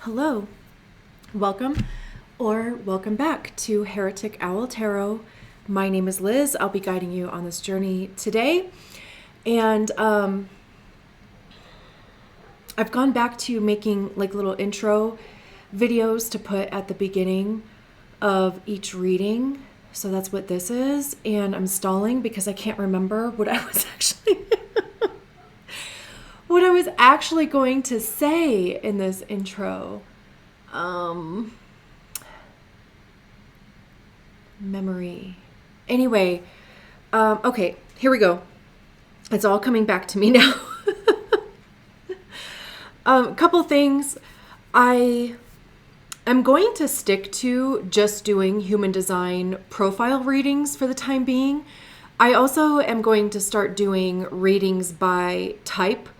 Hello, welcome or welcome back to Heretic Owl Tarot. My name is Liz. I'll be guiding you on this journey today. And I've gone back to making like little intro videos to put at the beginning of each reading. So that's what this is. And I'm stalling because I can't remember what I was actually going to say in this intro. Memory. Anyway, okay, here we go. It's all coming back to me now. Couple things. I'm going to stick to just doing human design profile readings for the time being. I also am going to start doing readings by type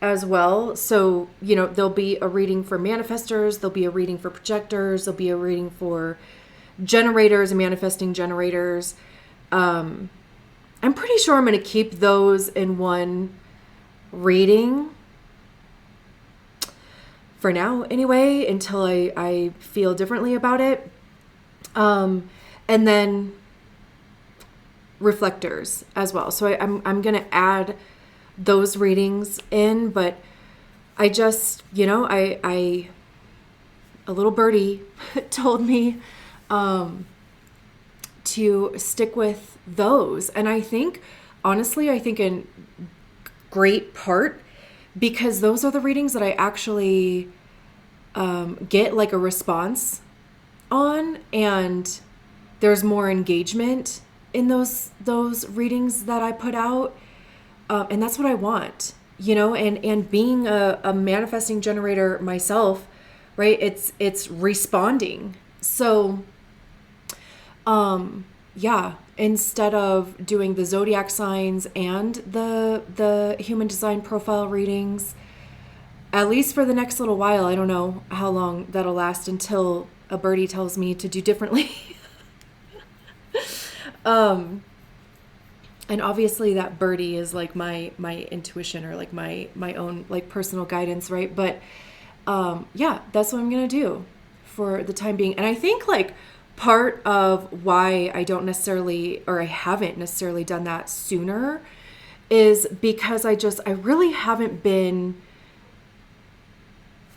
as well. So, there'll be a reading for manifestors, there'll be a reading for projectors, there'll be a reading for generators and manifesting generators. I'm pretty sure I'm going to keep those in one reading for now anyway, until I feel differently about it. And then reflectors as well. So I'm going to add those readings in, but I just, a little birdie told me to stick with those. And I think, honestly, in great part because those are the readings that I actually get like a response on, and there's more engagement in those readings that I put out. And that's what I want, and being a manifesting generator myself, right? It's responding. So, instead of doing the zodiac signs and the human design profile readings, at least for the next little while, I don't know how long that'll last until a birdie tells me to do differently. And obviously that birdie is like my intuition or like my own like personal guidance, right? But that's what I'm going to do for the time being. And I think like part of why I haven't necessarily done that sooner is because I really haven't been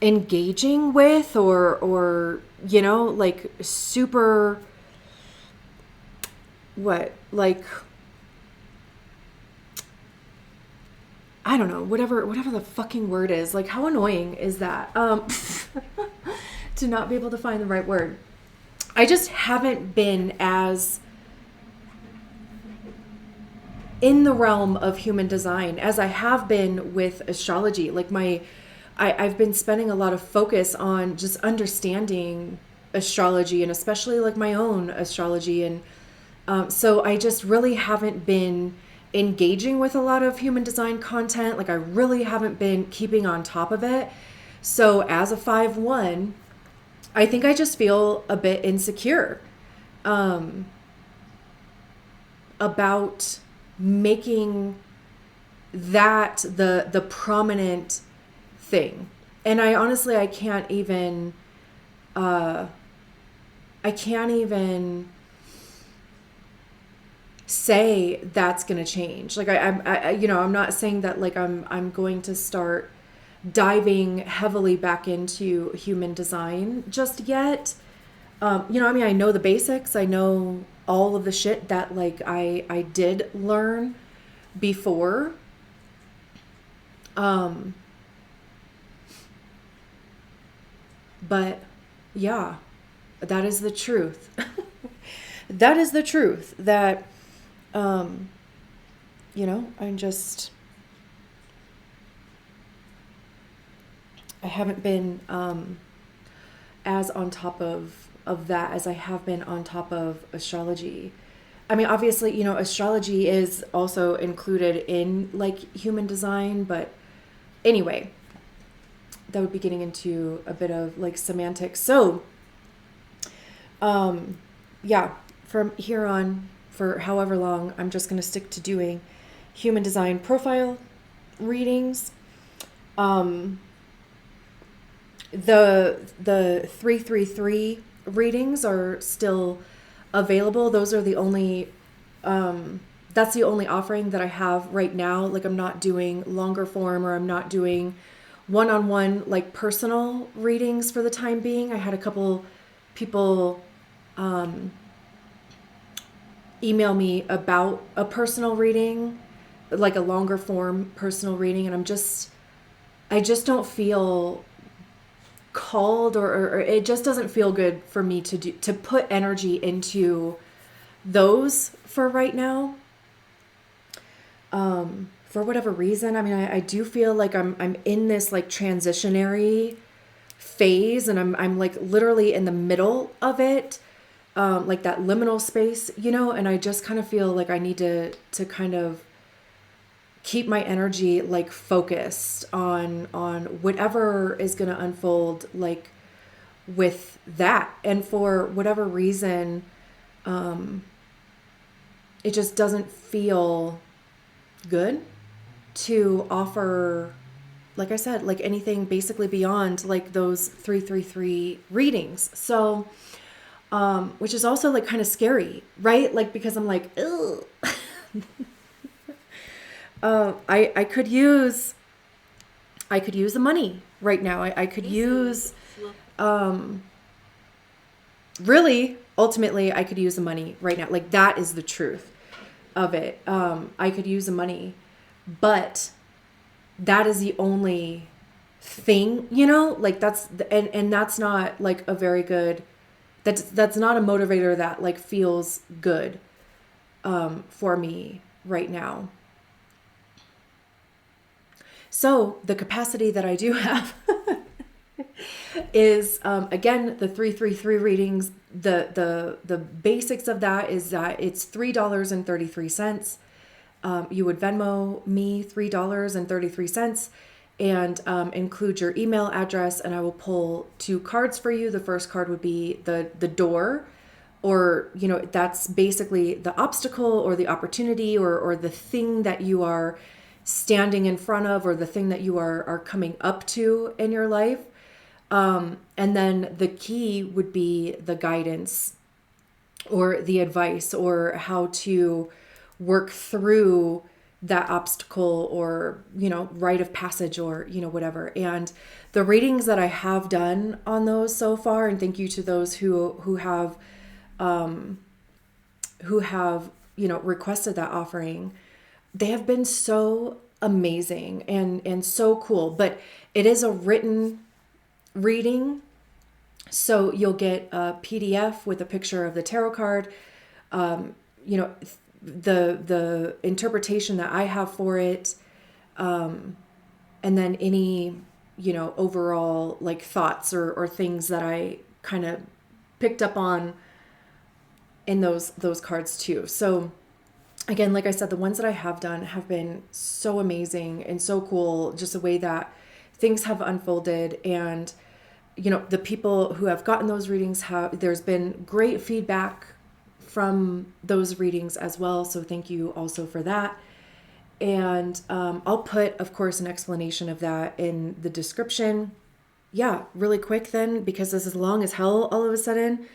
engaging with or like super I don't know, whatever the fucking word is. Like, how annoying is that? To not be able to find the right word. I just haven't been as in the realm of human design as I have been with astrology. Like I've been spending a lot of focus on just understanding astrology, and especially like my own astrology. And so I just really haven't been engaging with a lot of human design content. Like I really haven't been keeping on top of it. So as a 5/1, I think I just feel a bit insecure about making that the prominent thing. And I honestly, I can't even say that's going to change. Like I'm not saying that like I'm going to start diving heavily back into human design just yet. I know the basics. I know all of the shit that like I did learn before. But yeah, that is the truth. That is the truth that I haven't been as on top of that as I have been on top of astrology. I mean, obviously, astrology is also included in like human design, but anyway, that would be getting into a bit of like semantics. So, from here on, for however long, I'm just going to stick to doing human design profile readings. The 333 readings are still available. Those are the only that's the only offering that I have right now. Like, I'm not doing longer form, or I'm not doing one-on-one like personal readings for the time being. I had a couple people email me about a personal reading, like a longer form personal reading, and I just don't feel called, or it just doesn't feel good for me to put energy into those for right now. For whatever reason, I mean, I do feel like I'm in this like transitionary phase, and I'm like literally in the middle of it, like that liminal space, and I just kind of feel like I need to kind of keep my energy like focused on whatever is going to unfold, like with that. And for whatever reason, it just doesn't feel good to offer, like I said, like anything basically beyond like those 333 readings. So, which is also like kind of scary, right? Like, because I'm like, ugh. I could use the money right now. I could use, really, ultimately, I could use the money right now. Like, that is the truth of it. I could use the money, but that is the only thing, like and that's not like a very good, that's not a motivator that like feels good, for me right now. So the capacity that I do have is, again, the 333 readings. The basics of that is that it's $3.33. You would Venmo me $3.33 and include your email address, and I will pull 2 cards for you. The first card would be the door, or that's basically the obstacle or the opportunity, or the thing that you are standing in front of, or the thing that you are coming up to in your life. And then the key would be the guidance or the advice, or how to work through that obstacle, or, rite of passage, or, whatever. And the readings that I have done on those so far, and thank you to those who have requested that offering, they have been so amazing and so cool. But it is a written reading, so you'll get a PDF with a picture of the tarot card. The interpretation that I have for it, and then any overall like thoughts or things that I kind of picked up on in those cards too. So again, like I said, the ones that I have done have been so amazing and so cool, just the way that things have unfolded. And, the people who have gotten those readings, there's been great feedback from those readings as well. So thank you also for that. And I'll put, of course, an explanation of that in the description. Yeah, really quick then, because this is long as hell all of a sudden.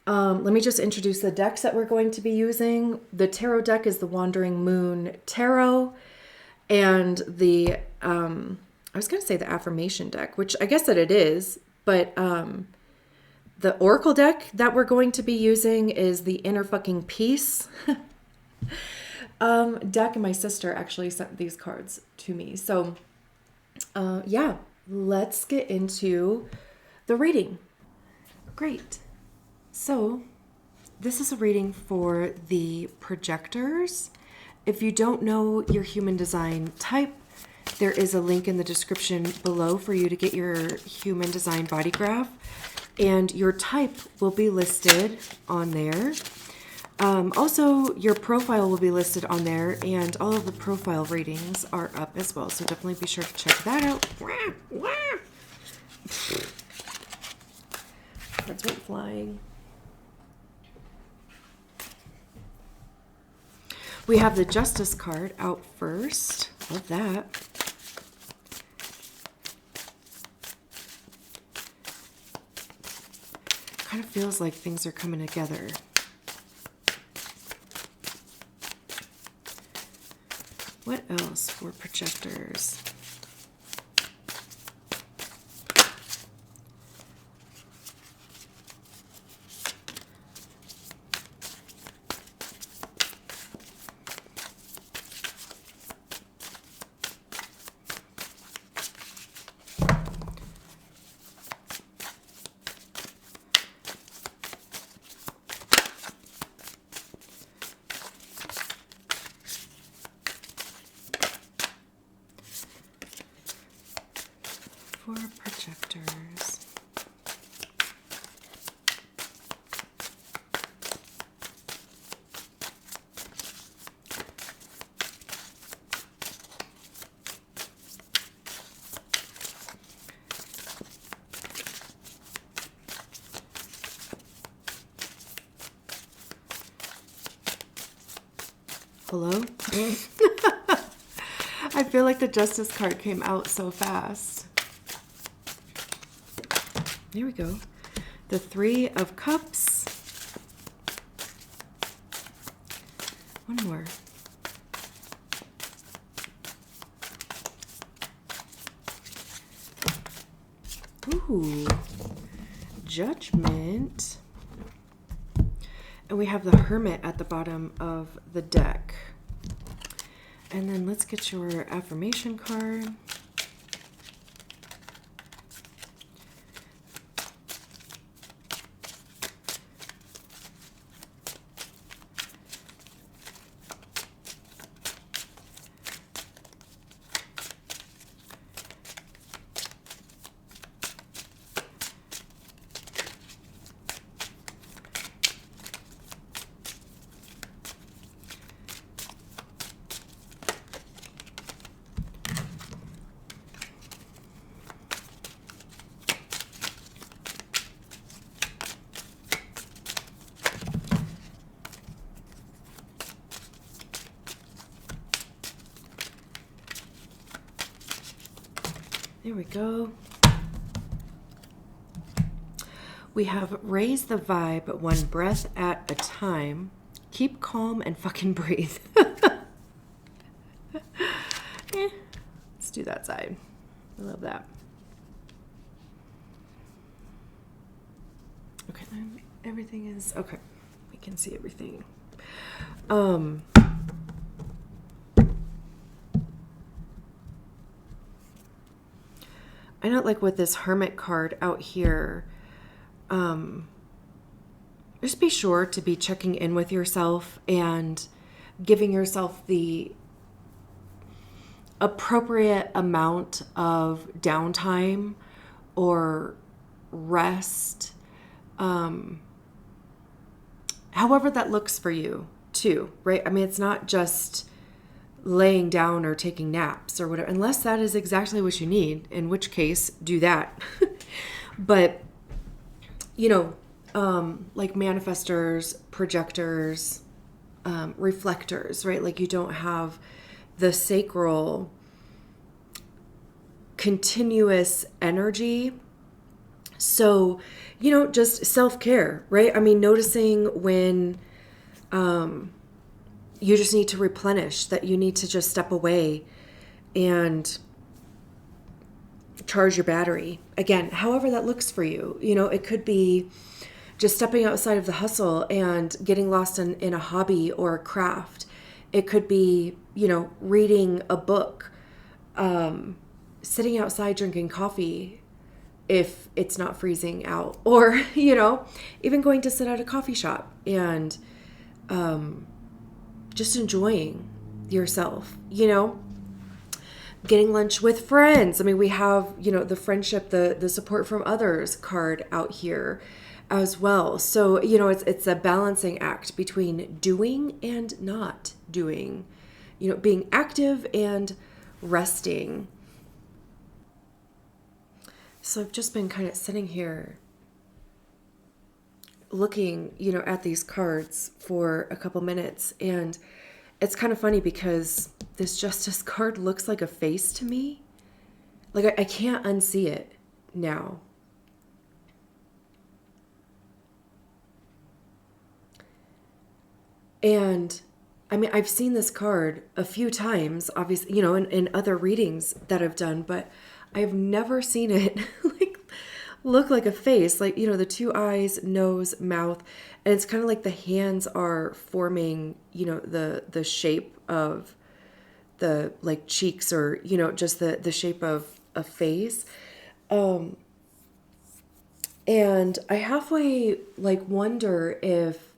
Let me just introduce the decks that we're going to be using. The tarot deck is the Wandering Moon Tarot, and the I was going to say the affirmation deck, which I guess that it is, but the Oracle deck that we're going to be using is the Inner Fucking Peace deck, and my sister actually sent these cards to me. So yeah, let's get into the reading. Great. So this is a reading for the projectors. If you don't know your human design type, there is a link in the description below for you to get your human design body graph, and your type will be listed on there. Also, your profile will be listed on there, and all of the profile readings are up as well. So definitely be sure to check that out. Cards went flying. We have the Justice card out first. Love that. kind of feels like things are coming together. What else for projectors? For projectors. Hello? I feel like the Justice card came out so fast. There we go. The Three of Cups. One more. Ooh. Judgment. And we have the Hermit at the bottom of the deck. And then let's get your affirmation card. There we go. We have raise the vibe one breath at a time. Keep calm and fucking breathe. Let's do that side. I love that. Okay, everything is okay. We can see everything. I don't like with this Hermit card out here. Just be sure to be checking in with yourself and giving yourself the appropriate amount of downtime or rest, however that looks for you too, right? I mean, it's not just laying down or taking naps or whatever, unless that is exactly what you need, in which case do that. But, you know, like manifestors, projectors, reflectors, right? Like you don't have the sacral continuous energy. So, you know, just self-care, right? I mean, noticing when, you just need to replenish, that you need to just step away and charge your battery. Again, however that looks for you. You know, it could be just stepping outside of the hustle and getting lost in a hobby or a craft. It could be, you know, reading a book, sitting outside drinking coffee if it's not freezing out, or, you know, even going to sit at a coffee shop and just enjoying yourself, you know, getting lunch with friends. I mean, we have, you know, the friendship, the support from others card out here as well. So, you know, it's a balancing act between doing and not doing, you know, being active and resting. So I've just been kind of sitting here looking, you know, at these cards for a couple minutes, and it's kind of funny because this Justice card looks like a face to me. Like I can't unsee it now. And I mean, I've seen this card a few times, obviously, in other readings that I've done, but I've never seen it like look like a face, like, the two eyes, nose, mouth, and it's kind of like the hands are forming, the shape of the like cheeks, or, just the shape of a face. And I halfway like wonder if,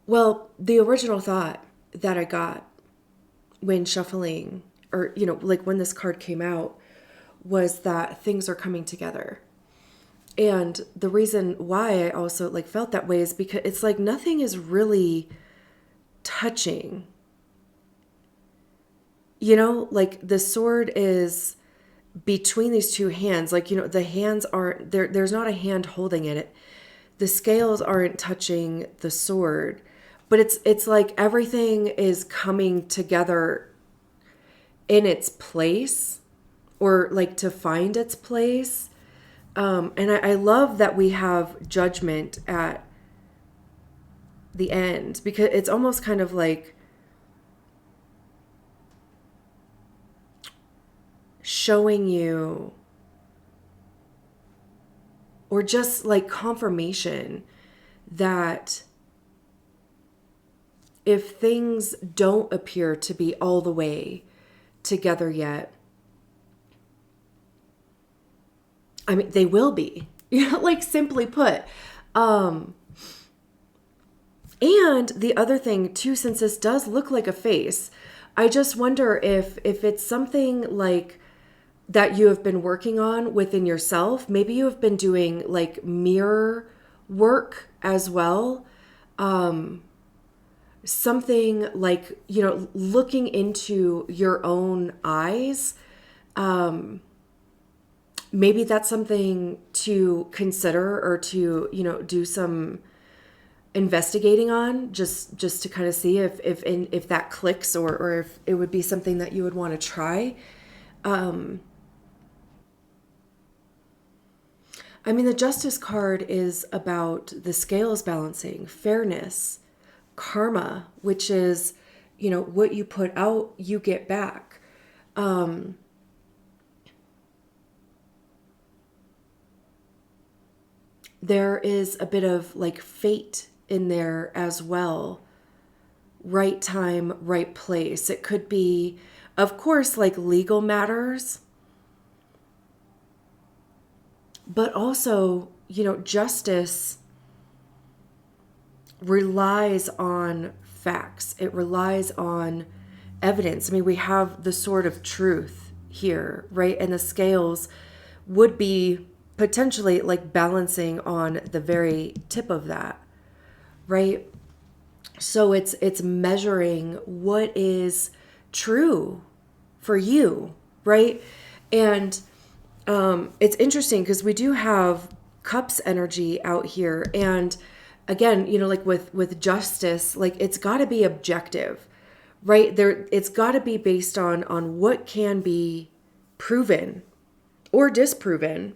well, the original thought that I got when shuffling, or, like when this card came out, was that things are coming together. And the reason why I also like felt that way is because it's like nothing is really touching. Like the sword is between these two hands. Like, the hands aren't there. There's not a hand holding it. The scales aren't touching the sword, but it's like everything is coming together in its place, or like to find its place. And I love that we have judgment at the end, because it's almost kind of like showing you, or just like confirmation that if things don't appear to be all the way together yet, I mean, they will be, like simply put. And the other thing too, since this does look like a face, I just wonder if it's something like that you have been working on within yourself. Maybe you have been doing like mirror work as well. Something like, looking into your own eyes. Maybe that's something to consider, or to, do some investigating on, just to kind of see if that clicks, or if it would be something that you would want to try. I mean, the Justice card is about the scales balancing, fairness, karma, which is, what you put out, you get back. There is a bit of like fate in there as well. Right time, right place. It could be, of course, like legal matters, but also, justice relies on facts. It relies on evidence. I mean, we have the sword of truth here, right? And the scales would be potentially like balancing on the very tip of that, right? So it's measuring what is true for you, right? And it's interesting because we do have cups energy out here, and again, like with justice, like it's got to be objective, right? It's got to be based on what can be proven or disproven.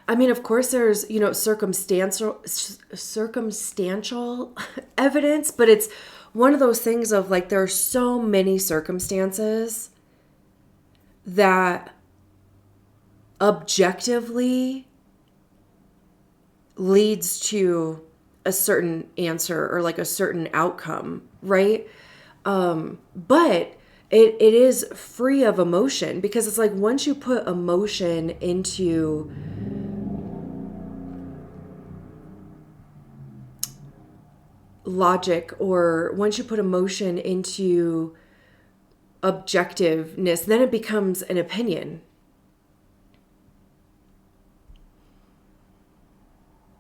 I mean, of course, there's, circumstantial evidence, but it's one of those things of like, there are so many circumstances that objectively leads to a certain answer, or like a certain outcome, right? But it is free of emotion, because it's like once you put emotion into logic, or once you put emotion into objectiveness, then it becomes an opinion.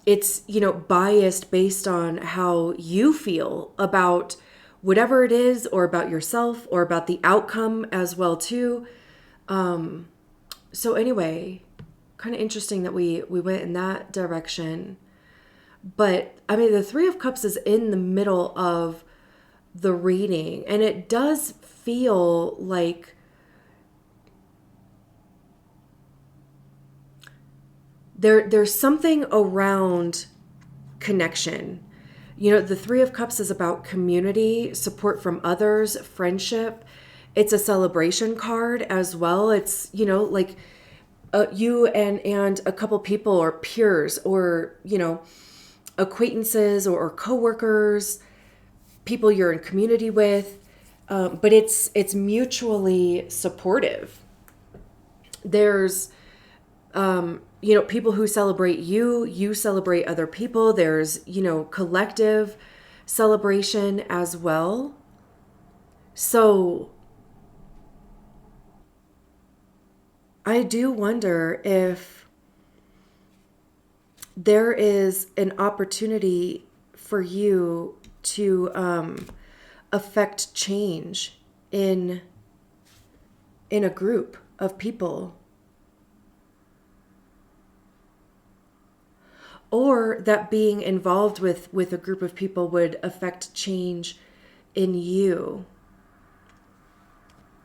It's, biased based on how you feel about whatever it is, or about yourself, or about the outcome as well too. So anyway, kind of interesting that we went in that direction. But I mean, the Three of Cups is in the middle of the reading, and it does feel like there's something around connection. The Three of Cups is about community, support from others, friendship. It's a celebration card as well. It's, like you and a couple people or peers or, acquaintances or coworkers, people you're in community with. But it's mutually supportive. There's, people who celebrate you celebrate other people. There's, collective celebration as well. So I do wonder if there is an opportunity for you to affect change in a group of people. Or that being involved with a group of people would affect change in you.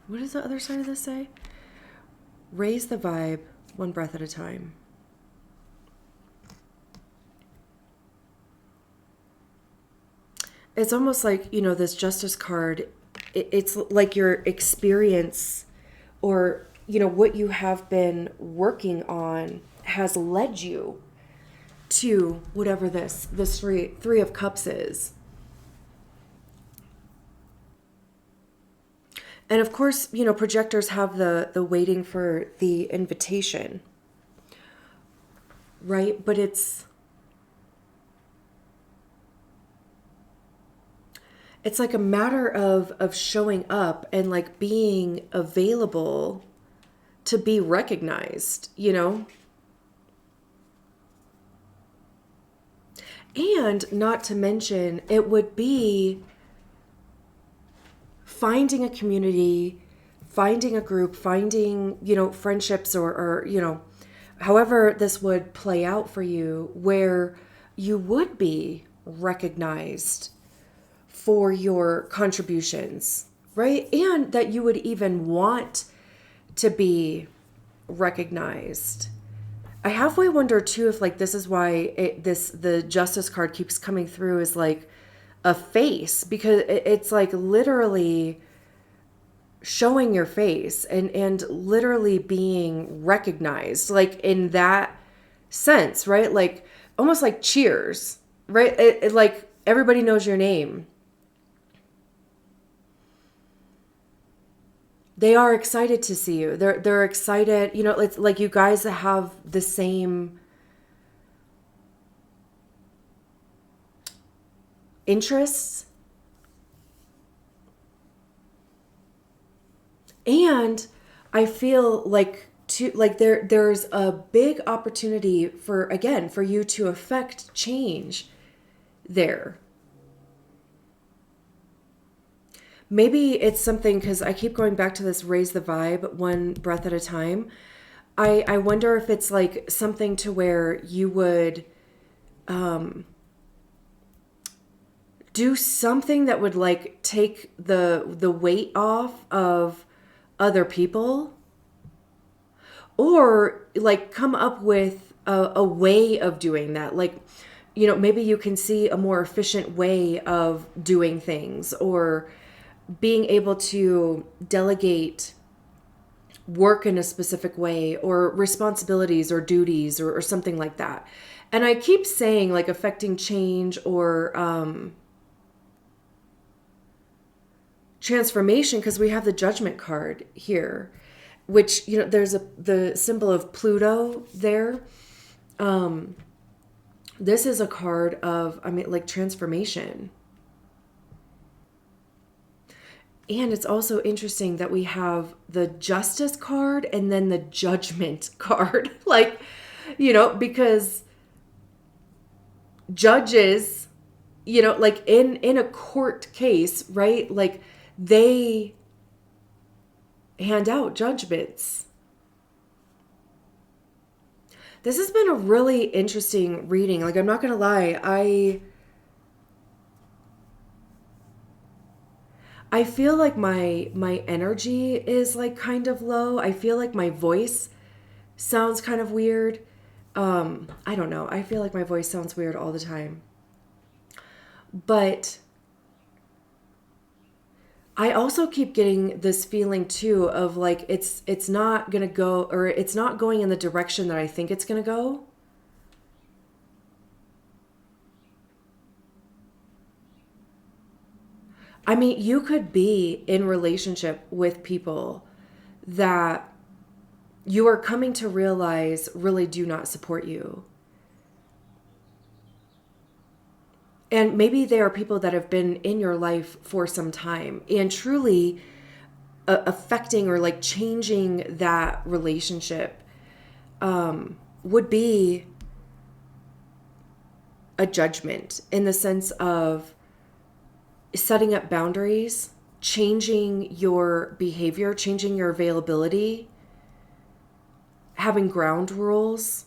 What does the other side of this say? Raise the vibe one breath at a time. It's almost like, this Justice card, it's like your experience or, what you have been working on has led you to whatever this three of Cups is. And of course, projectors have the waiting for the invitation, right? But it's like a matter of showing up and like being available to be recognized, And not to mention, it would be finding a community, finding a group, finding, friendships or however this would play out for you, where you would be recognized for your contributions, right? And that you would even want to be recognized. I halfway wonder too if like this is why the Justice card keeps coming through as like a face, because it's like literally showing your face and literally being recognized, like in that sense, right? Like almost like Cheers, right? It like everybody knows your name. They are excited to see you. They're excited. It's like you guys have the same interests. And I feel like there's a big opportunity for you to affect change there. Maybe it's something, because I keep going back to this raise the vibe one breath at a time. I wonder if it's like something to where you would do something that would like take the weight off of other people, or like come up with a way of doing that. Like, maybe you can see a more efficient way of doing things, or being able to delegate work in a specific way, or responsibilities or duties or something like that. And I keep saying like affecting change or transformation, because we have the Judgment card here, which, there's the symbol of Pluto there. This is a card of, like transformation. And it's also interesting that we have the Justice card and then the Judgment card. Like, because judges, like in a court case, right? Like they hand out judgments. This has been a really interesting reading. Like, I'm not going to lie. I feel like my energy is like kind of low. I feel like my voice sounds kind of weird. I don't know. I feel like my voice sounds weird all the time. But I also keep getting this feeling too of like it's not going to go, or it's not going in the direction that I think it's going to go. I mean, you could be in relationship with people that you are coming to realize really do not support you. And maybe they are people that have been in your life for some time and truly affecting or like changing that relationship would be a judgment in the sense of setting up boundaries, changing your behavior, changing your availability, having ground rules.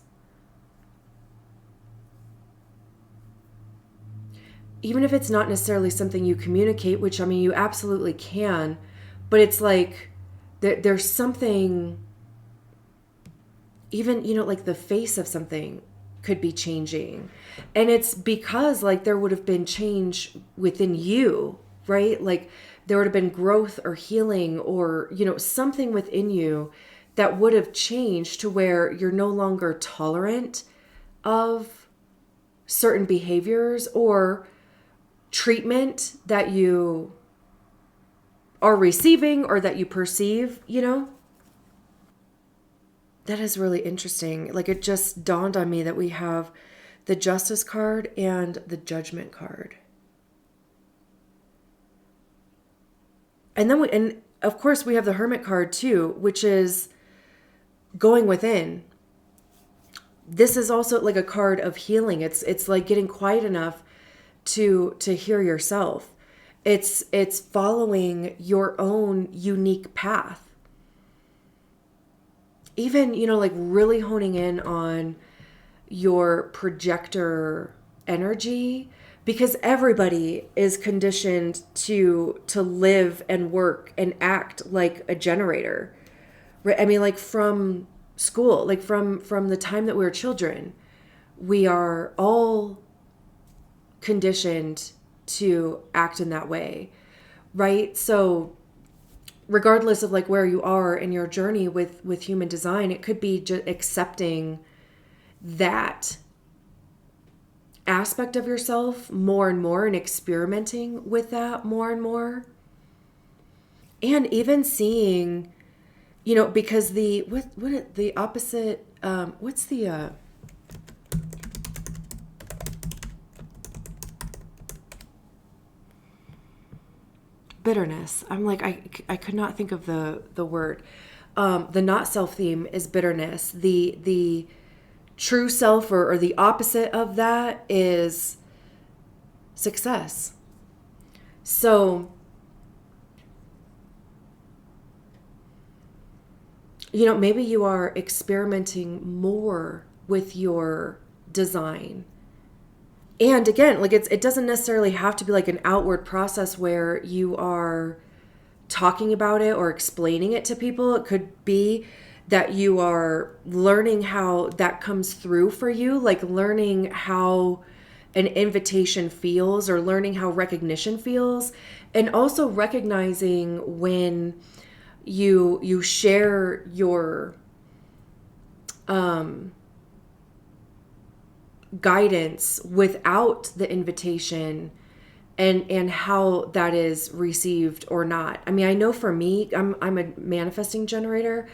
Even if it's not necessarily something you communicate, which I mean, you absolutely can, but it's like there's something, even, like the face of something could be changing. And it's because like there would have been change within you, right? Like there would have been growth or healing or, something within you that would have changed to where you're no longer tolerant of certain behaviors or treatment that you are receiving or that you perceive, That is really interesting. Like it just dawned on me that we have the Justice card and the Judgment card. And then and of course we have the Hermit card too, which is going within. This is also like a card of healing. It's like getting quiet enough to hear yourself. It's following your own unique path. Even, like really honing in on your projector energy, because everybody is conditioned to live and work and act like a generator. Right? I mean, like from school, like from the time that we were children, we are all conditioned to act in that way, right? So regardless of like where you are in your journey with human design, it could be just accepting that aspect of yourself more and more and experimenting with that more and more. And even seeing, because the opposite, what's the bitterness. I'm like, I could not think of the word. The not self theme is bitterness. The true self or the opposite of that is success. So, maybe you are experimenting more with your design. And again, like it doesn't necessarily have to be like an outward process where you are talking about it or explaining it to people. It could be that you are learning how that comes through for you, like learning how an invitation feels or learning how recognition feels, and also recognizing when you share your guidance without the invitation and how that is received or not. I mean, I know for me, I'm a manifesting generator.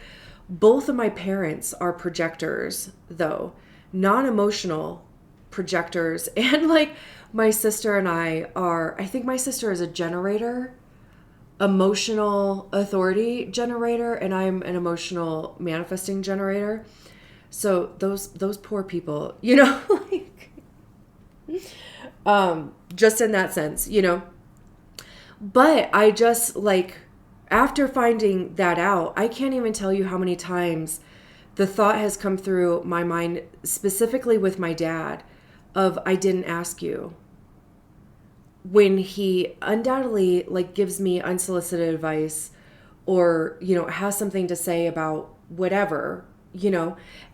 Both of my parents are projectors, though, non-emotional projectors. And like my sister and I think my sister is a generator, emotional authority generator, and I'm an emotional manifesting generator. So those poor people, like, just in that sense, but I just like, after finding that out, I can't even tell you how many times the thought has come through my mind, specifically with my dad, of I didn't ask you, when he undoubtedly like gives me unsolicited advice or, has something to say about whatever,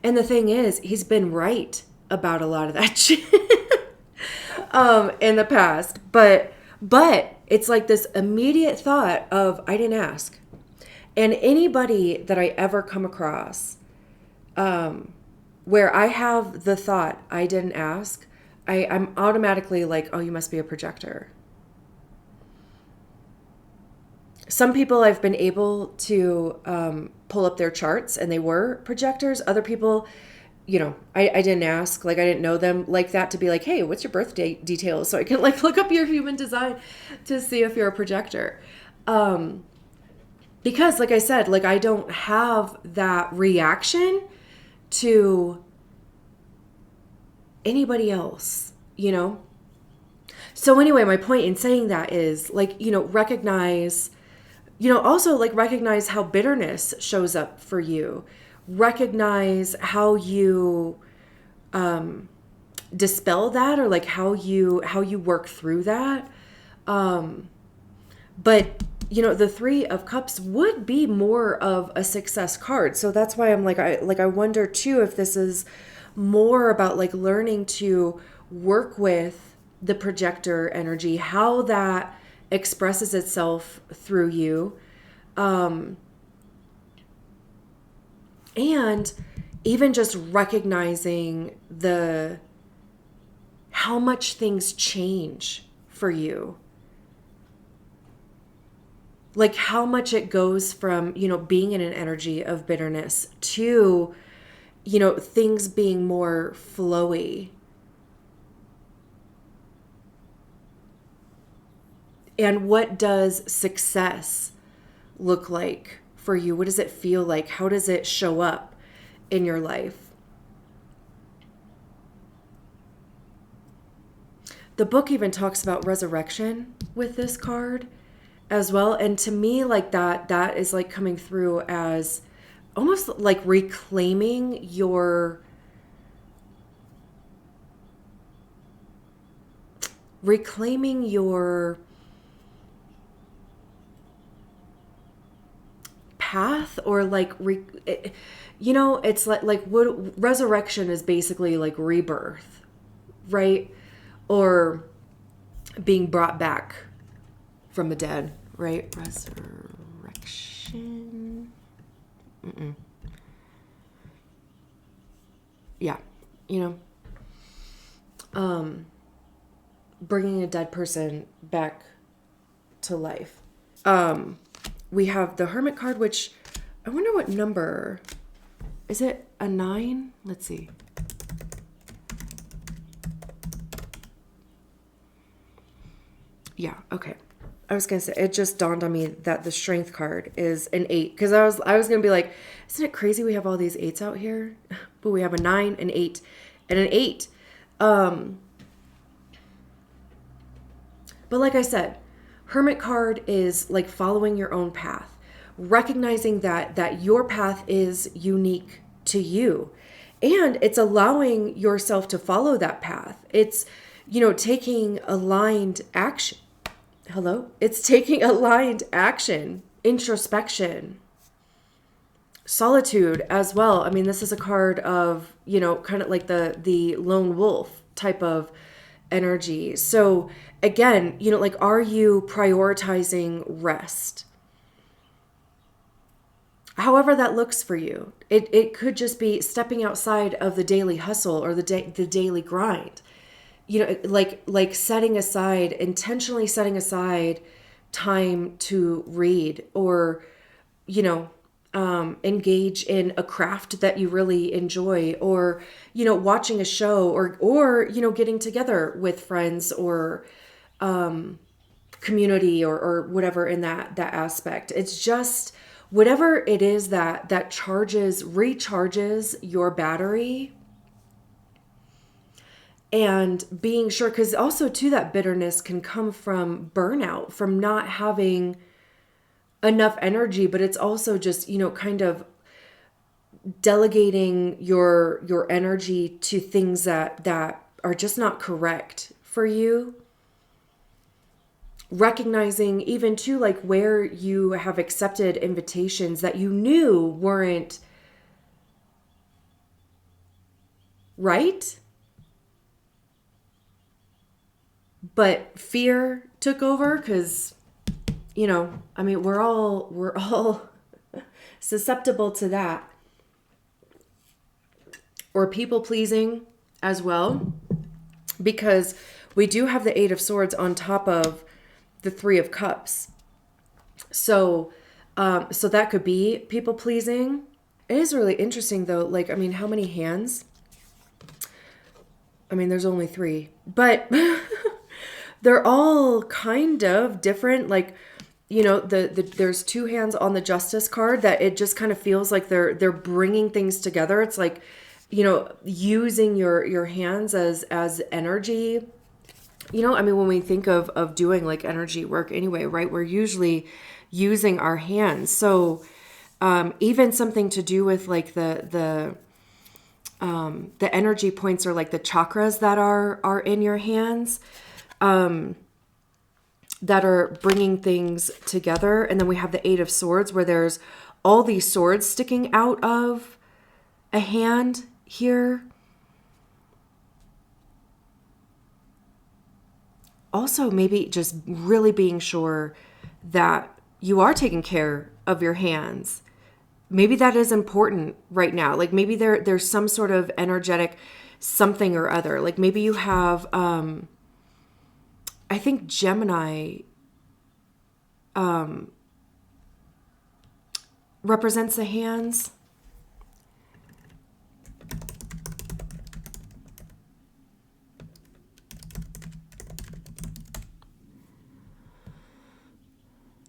And the thing is, he's been right about a lot of that shit in the past. But it's like this immediate thought of, I didn't ask. And anybody that I ever come across where I have the thought, I didn't ask, I'm automatically like, oh, you must be a projector. Some people I've been able to pull up their charts and they were projectors. Other people, I didn't ask, like I didn't know them like that to be like, hey, what's your birthday details? So I can like look up your human design to see if you're a projector. Because like I said, like I don't have that reaction to anybody else, So anyway, my point in saying that is like, recognize, also like recognize how bitterness shows up for you. Recognize how you dispel that, or like how you work through that. But the Three of Cups would be more of a success card. So that's why I'm like, I wonder too if this is more about like learning to work with the projector energy, how that expresses itself through you. And even just recognizing how much things change for you. Like how much it goes from, being in an energy of bitterness to, things being more flowy. And what does success look like for you? What does it feel like? How does it show up in your life? The book even talks about resurrection with this card as well. And to me, like that is like coming through as almost like reclaiming your path, or like it's like what resurrection is basically like rebirth, right? Or being brought back from the dead, right? Resurrection. Yeah, bringing a dead person back to life. We have the Hermit card, which I wonder what number. Is it a 9? Let's see. Yeah, okay. I was going to say, it just dawned on me that the Strength card is an 8. Because I was going to be like, isn't it crazy we have all these 8s out here? But we have a 9, an 8, and an 8. But like I said, Hermit card is like following your own path, recognizing that your path is unique to you, and it's allowing yourself to follow that path. It's, taking aligned action. Hello? It's taking aligned action, introspection, solitude as well. I mean, this is a card of, kind of like the lone wolf type of energy. So again, like, are you prioritizing rest? However that looks for you. It could just be stepping outside of the daily hustle or the daily grind. Like intentionally setting aside time to read, or, engage in a craft that you really enjoy, or, watching a show, or, getting together with friends, or, community, or whatever in that aspect. It's just whatever it is that recharges your battery. And being sure, because also too, that bitterness can come from burnout, from not having enough energy, but it's also just, kind of delegating your energy to things that are just not correct for you. Recognizing even too, like, where you have accepted invitations that you knew weren't right? But fear took over because, I mean, we're all susceptible to that. Or people pleasing as well, because we do have the Eight of Swords on top of the Three of Cups. So, so that could be people pleasing. It is really interesting though. Like, I mean, how many hands? I mean, there's only three, but they're all kind of different. Like, there's two hands on the Justice card that it just kind of feels like they're bringing things together. It's like, using your hands as energy. I mean, when we think of doing like energy work anyway, right? We're usually using our hands. So even something to do with like the energy points or like the chakras that are in your hands, that are bringing things together. And then we have the Eight of Swords where there's all these swords sticking out of a hand here. Also, maybe just really being sure that you are taking care of your hands. Maybe that is important right now. Like maybe there's some sort of energetic something or other. Like maybe you have, I think Gemini represents the hands.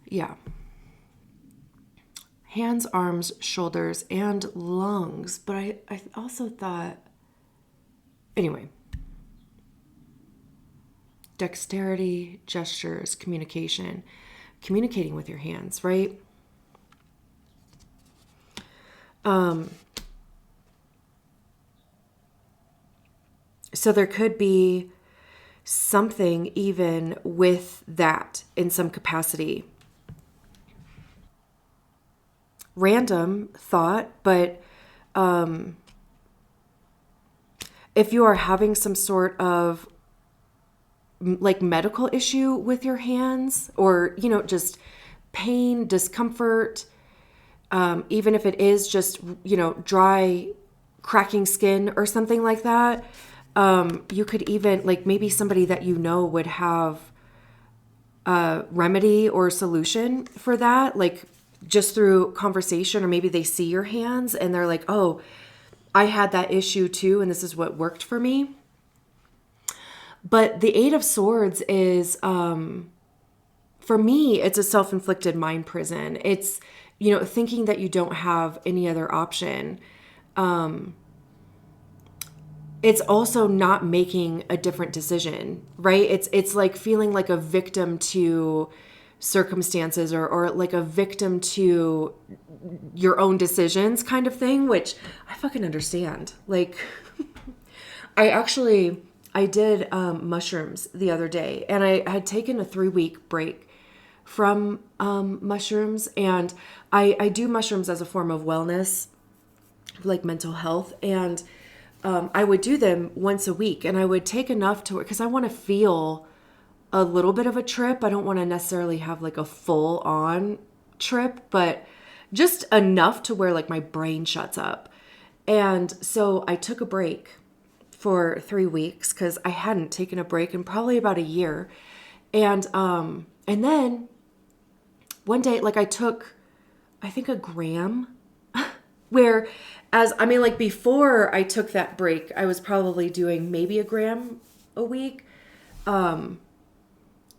Yeah. Hands, arms, shoulders, and lungs. But I also thought, anyway, dexterity, gestures, communicating with your hands, right? So there could be something even with that in some capacity. Random thought, but if you are having some sort of like medical issue with your hands, or just pain, discomfort, even if it is just dry cracking skin or something like that, you could even like maybe somebody that would have a remedy or solution for that, like just through conversation, or maybe they see your hands and they're like, oh, I had that issue too, and this is what worked for me. But the Eight of Swords is, for me, it's a self-inflicted mind prison. It's, thinking that you don't have any other option. It's also not making a different decision, right? It's like feeling like a victim to circumstances, or like a victim to your own decisions kind of thing, which I fucking understand. Like, I did mushrooms the other day, and I had taken a 3-week break from mushrooms, and I do mushrooms as a form of wellness, like mental health, and I would do them once a week, and I would take enough to, because I want to feel a little bit of a trip. I don't want to necessarily have like a full on trip, but just enough to where like my brain shuts up. And so I took a break for 3 weeks because I hadn't taken a break in probably about a year. And then one day, like I took, I think a gram, like before I took that break, I was probably doing maybe a gram a week.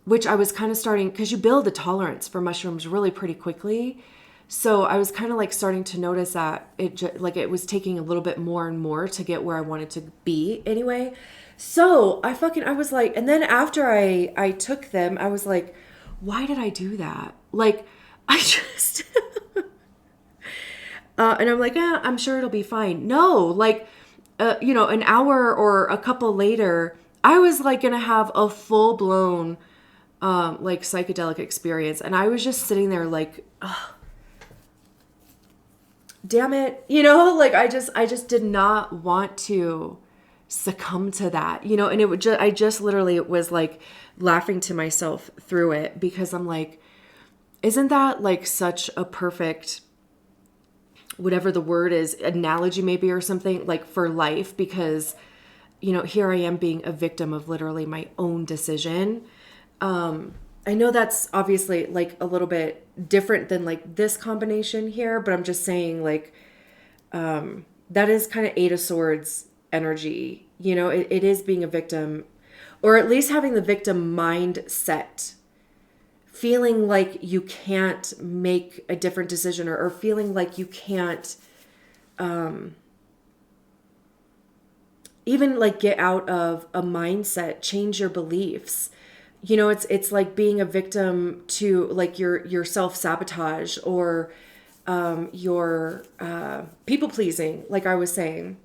Which I was kind of starting, because you build a tolerance for mushrooms really pretty quickly. So I was kind of like starting to notice that it was taking a little bit more and more to get where I wanted to be anyway. So I was like, and then after I took them, I was like, why did I do that? Like, I just, and I'm like, I'm sure it'll be fine. No, like, an hour or a couple later, I was like going to have a full blown like psychedelic experience, and I was just sitting there like, oh, damn it, like I just did not want to succumb to that, and it would I just literally was like laughing to myself through it, because I'm like, isn't that like such a perfect, whatever the word is, analogy maybe, or something, like for life? Because, here I am being a victim of literally my own decision. I know that's obviously like a little bit different than like this combination here, but I'm just saying, like, that is kind of Eight of Swords energy. It is being a victim, or at least having the victim mindset, feeling like you can't make a different decision, or feeling like you can't even like get out of a mindset, change your beliefs. It's like being a victim to like your self-sabotage, or your people pleasing, like I was saying.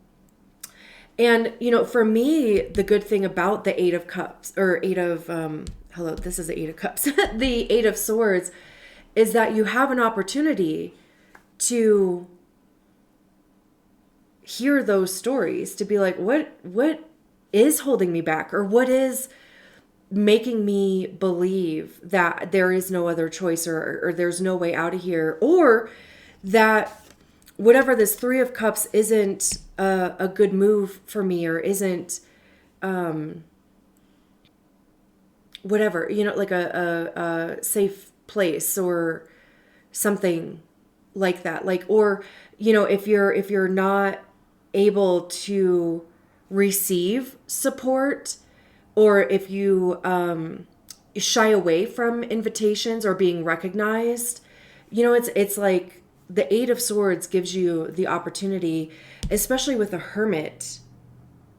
And, for me, the good thing about the Eight of Cups, or hello, this is the Eight of Cups, the Eight of Swords, is that you have an opportunity to hear those stories, to be like, what is holding me back, or what is making me believe that there is no other choice, or there's no way out of here, or that whatever this Three of Cups isn't a good move for me, or isn't whatever, like a safe place, or something like that. Like, or, if you're not able to receive support, or if you shy away from invitations or being recognized, it's like the Eight of Swords gives you the opportunity, especially with a Hermit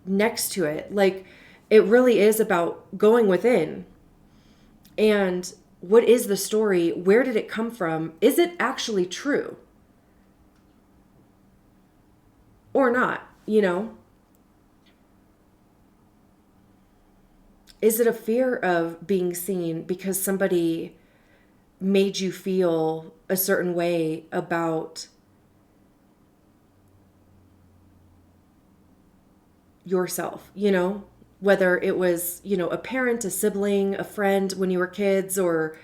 next to it. Like, it really is about going within. And what is the story? Where did it come from? Is it actually true? Or not, Is it a fear of being seen because somebody made you feel a certain way about yourself, whether it was, a parent, a sibling, a friend when you were kids, or,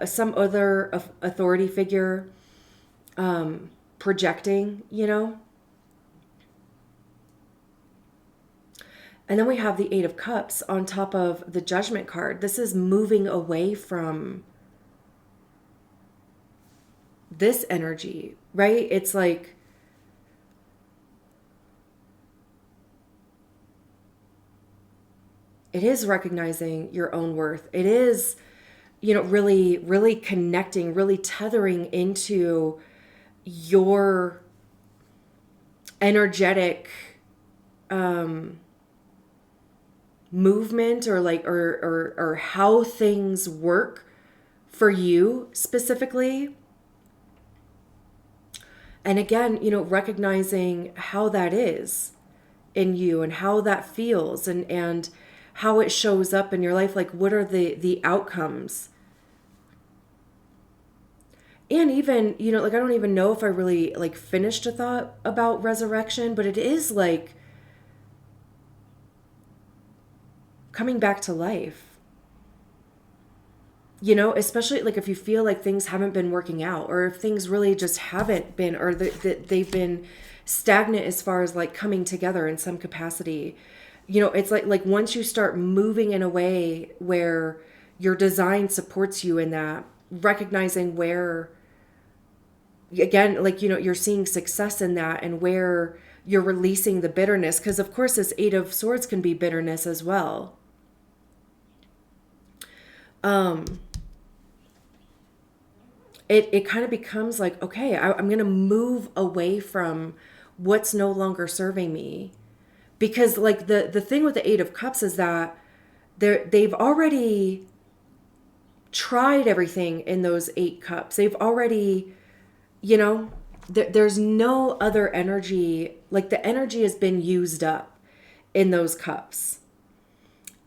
some other authority figure, projecting, And then we have the Eight of Cups on top of the Judgment card. This is moving away from this energy, right? It's like, it is recognizing your own worth. It is, really, really connecting, really tethering into your energetic movement, or like, or how things work for you specifically. And again, recognizing how that is in you, and how that feels, and how it shows up in your life. Like, what are the outcomes? And even, like, I don't even know if I really like finished a thought about resurrection, but it is like coming back to life, especially like if you feel like things haven't been working out, or if things really just haven't been, or that they've been stagnant as far as like coming together in some capacity. It's like once you start moving in a way where your design supports you in that, recognizing where, again, like, you're seeing success in that, and where you're releasing the bitterness. Because of course this Eight of Swords can be bitterness as well. It kind of becomes like, okay, I'm going to move away from what's no longer serving me. Because like the thing with the Eight of Cups is that they've already tried everything in those 8 cups. They've already, there's no other energy. Like, the energy has been used up in those cups.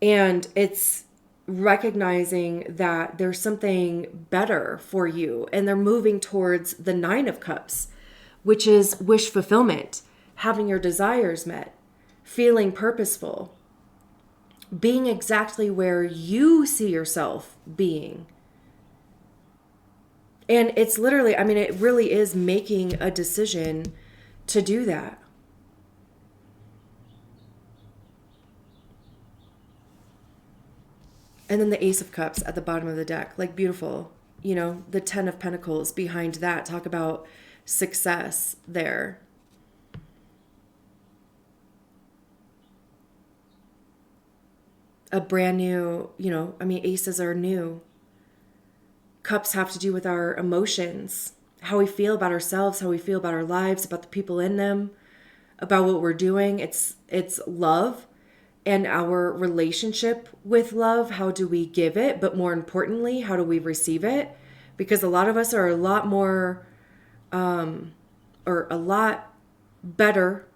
And it's recognizing that there's something better for you, and they're moving towards the 9 of Cups, which is wish fulfillment, having your desires met. feeling purposeful, being exactly where you see yourself being. And it's literally, I mean, it really is making a decision to do that. And then the Ace of Cups at the bottom of the deck, like beautiful. You know, the Ten of Pentacles behind that. Talk about success there. A brand new, you know, I mean, aces are new. Cups have to do with our emotions, how we feel about ourselves, how we feel about our lives, about the people in them, about what we're doing. It's love and our relationship with love. How do we give it? But more importantly, how do we receive it? Because a lot of us are a lot more, or a lot better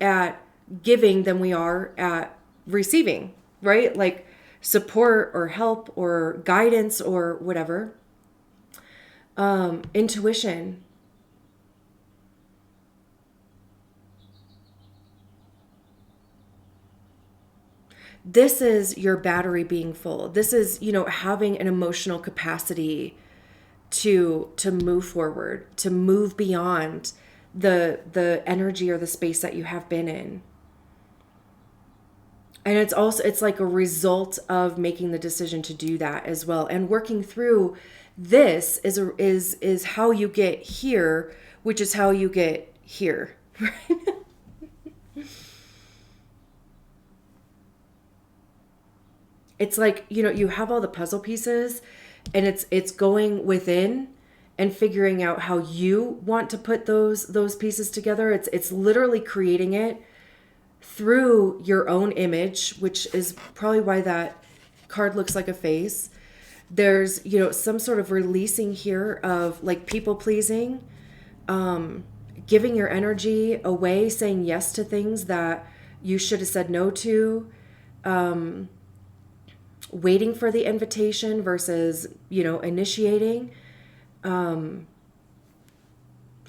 at giving than we are at receiving, right? Like support or help or guidance or whatever. Intuition. This is your battery being full. This is, you know, having an emotional capacity to move forward, to move beyond the energy or the space that you have been in. And it's like a result of making the decision to do that as well. And working through this is how you get here, which is how you get here. It's like, you know, you have all the puzzle pieces and it's going within and figuring out how you want to put those pieces together. It's literally creating it through your own image, which is probably why that card looks like a face. There's, you know, some sort of releasing here of like people pleasing, giving your energy away, saying yes to things that you should have said no to, waiting for the invitation versus, you know, initiating.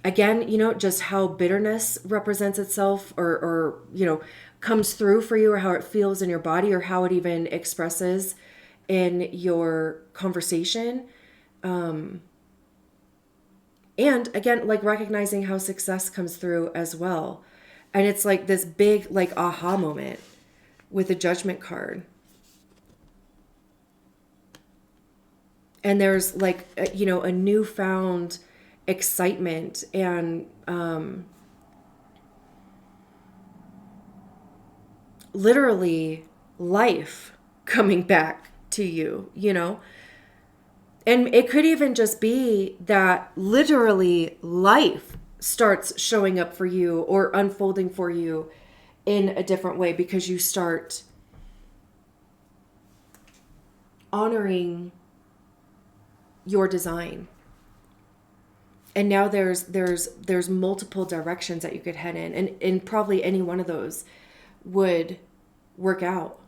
Again, you know, just how bitterness represents itself or, you know, comes through for you, or how it feels in your body, or how it even expresses in your conversation. And again, like recognizing how success comes through as well. And it's like this big, like, aha moment with the Judgment card. And there's like, you know, a newfound excitement and literally life coming back to you, you know. And it could even just be that literally life starts showing up for you or unfolding for you in a different way because you start honoring your design. And now there's multiple directions that you could head in, and probably any one of those would work out.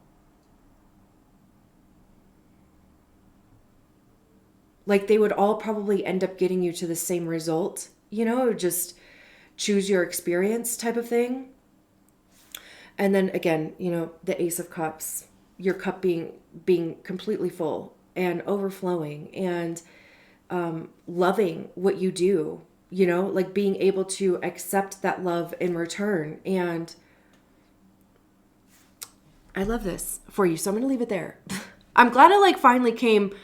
Like they would all probably end up getting you to the same result, you know, just choose your experience type of thing. And then again, you know, the Ace of Cups, your cup being completely full and overflowing and loving what you do, you know, like being able to accept that love in return. And I love this for you. So I'm going to leave it there. I'm glad I like finally came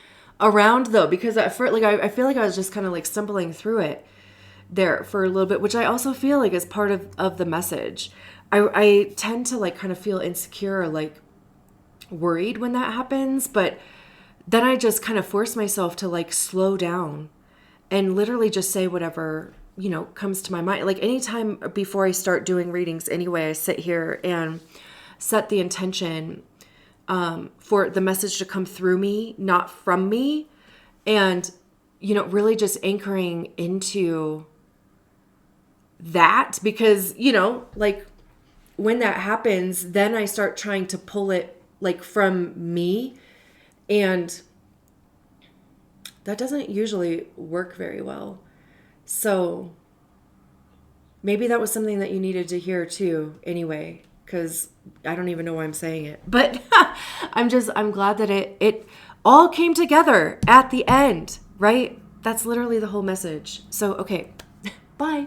around though, because at first, like, I feel like I was just kind of like stumbling through it there for a little bit, which I also feel like is part of the message. I tend to like kind of feel insecure, like worried when that happens, but then I just kind of force myself to like slow down and literally just say whatever, you know, comes to my mind. Like anytime before I start doing readings anyway, I sit here and set the intention for the message to come through me, not from me. And, you know, really just anchoring into that, because, you know, like when that happens, then I start trying to pull it like from me. And that doesn't usually work very well. So maybe that was something that you needed to hear too anyway, because I don't even know why I'm saying it. But I'm glad that it all came together at the end, right? That's literally the whole message. So, okay, bye.